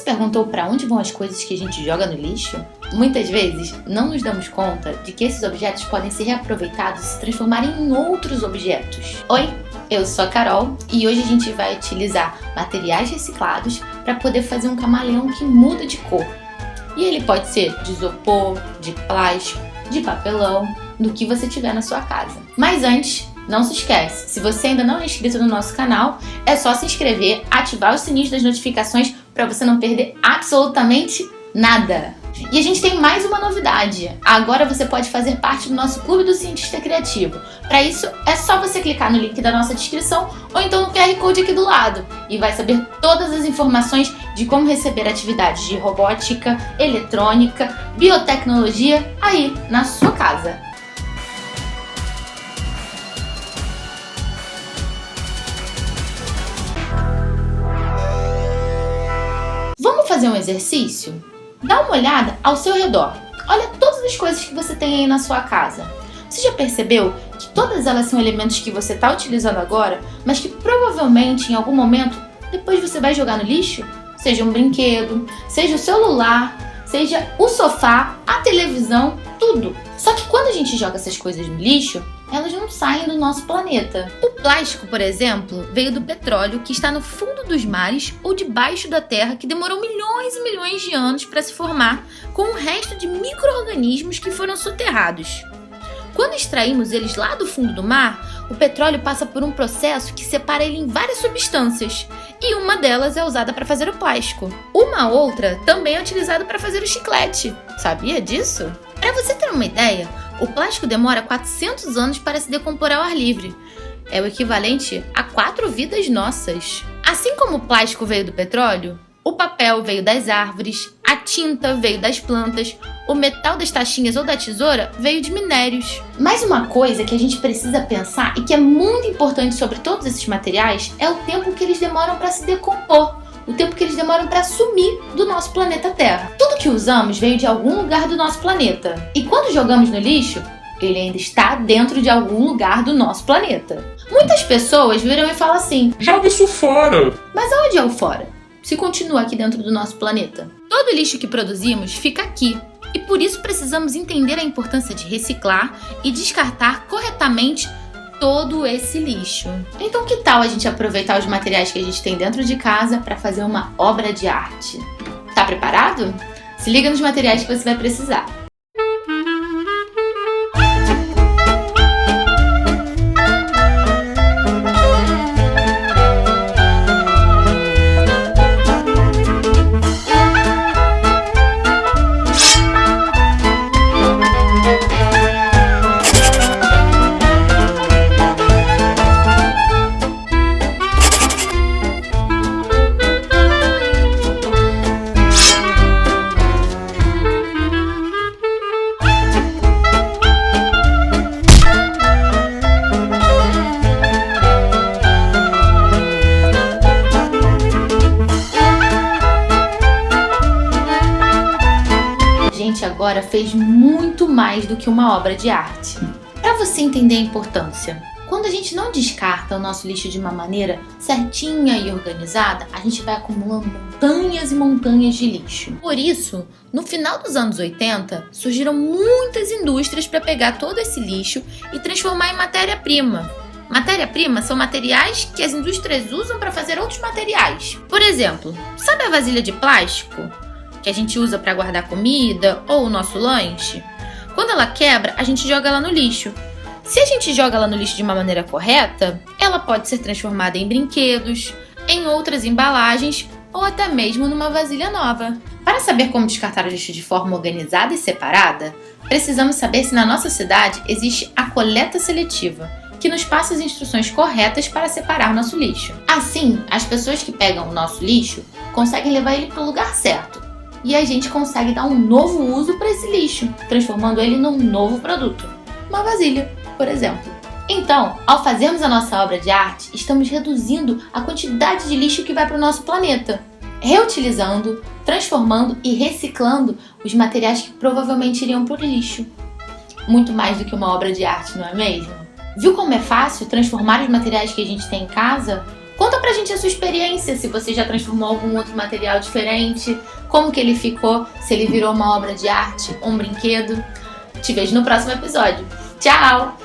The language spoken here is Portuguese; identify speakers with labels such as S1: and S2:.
S1: se perguntou para onde vão as coisas que a gente joga no lixo? Muitas vezes não nos damos conta de que esses objetos podem ser reaproveitados e se transformarem em outros objetos. Oi, eu sou a Carol e hoje a gente vai utilizar materiais reciclados para poder fazer um camaleão que muda de cor. E ele pode ser de isopor, de plástico, de papelão, do que você tiver na sua casa. Mas antes, não se esquece, se você ainda não é inscrito no nosso canal, é só se inscrever, ativar os sininhos das notificações para você não perder absolutamente nada. E a gente tem mais uma novidade. Agora você pode fazer parte do nosso Clube do Cientista Criativo. Para isso, é só você clicar no link da nossa descrição ou então no QR Code aqui do lado e vai saber todas as informações de como receber atividades de robótica, eletrônica, biotecnologia aí na sua casa. Vamos fazer um exercício? Dá uma olhada ao seu redor. Olha todas as coisas que você tem aí na sua casa. Você já percebeu que todas elas são elementos que você está utilizando agora, mas que provavelmente em algum momento depois você vai jogar no lixo? Seja um brinquedo, seja o celular, seja o sofá, a televisão, tudo. Só que quando a gente joga essas coisas no lixo, elas não saem do nosso planeta. O plástico, por exemplo, veio do petróleo que está no fundo dos mares ou debaixo da terra, que demorou milhões e milhões de anos para se formar, com o resto de micro-organismos que foram soterrados. Quando extraímos eles lá do fundo do mar, o petróleo passa por um processo que separa ele em várias substâncias, e uma delas é usada para fazer o plástico. Uma outra também é utilizada para fazer o chiclete. Sabia disso? Para você ter uma ideia, o plástico demora 400 anos para se decompor ao ar livre. É o equivalente a 4 vidas nossas. Assim como o plástico veio do petróleo, o papel veio das árvores, a tinta veio das plantas, o metal das taxinhas ou da tesoura veio de minérios. Mais uma coisa que a gente precisa pensar e que é muito importante sobre todos esses materiais é o tempo que eles demoram para se decompor, o tempo que eles demoram para sumir do nosso planeta Terra. Tudo que usamos veio de algum lugar do nosso planeta. E quando jogamos no lixo, ele ainda está dentro de algum lugar do nosso planeta. Muitas pessoas viram e falam assim:
S2: joga isso fora!
S1: Mas aonde é o fora? Se continua aqui dentro do nosso planeta. Todo lixo que produzimos fica aqui. E por isso precisamos entender a importância de reciclar e descartar corretamente todo esse lixo. Então que tal a gente aproveitar os materiais que a gente tem dentro de casa para fazer uma obra de arte? Tá preparado? Se liga nos materiais que você vai precisar. Agora fez muito mais do que uma obra de arte. Para você entender a importância, quando a gente não descarta o nosso lixo de uma maneira certinha e organizada, a gente vai acumulando montanhas e montanhas de lixo. Por isso, no final dos anos 80, surgiram muitas indústrias para pegar todo esse lixo e transformar em matéria-prima. Matéria-prima são materiais que as indústrias usam para fazer outros materiais. Por exemplo, sabe a vasilha de plástico que a gente usa para guardar comida ou o nosso lanche? Quando ela quebra, a gente joga ela no lixo. Se a gente joga ela no lixo de uma maneira correta, ela pode ser transformada em brinquedos, em outras embalagens ou até mesmo numa vasilha nova. Para saber como descartar o lixo de forma organizada e separada, precisamos saber se na nossa cidade existe a coleta seletiva, que nos passa as instruções corretas para separar nosso lixo. Assim, as pessoas que pegam o nosso lixo conseguem levar ele para o lugar certo. E a gente consegue dar um novo uso para esse lixo, transformando ele num novo produto. Uma vasilha, por exemplo. Então, ao fazermos a nossa obra de arte, estamos reduzindo a quantidade de lixo que vai para o nosso planeta, reutilizando, transformando e reciclando os materiais que provavelmente iriam para o lixo. Muito mais do que uma obra de arte, não é mesmo? Viu como é fácil transformar os materiais que a gente tem em casa Conta pra gente a sua experiência, se você já transformou algum outro material diferente, como que ele ficou, se ele virou uma obra de arte, um brinquedo. Te vejo no próximo episódio. Tchau!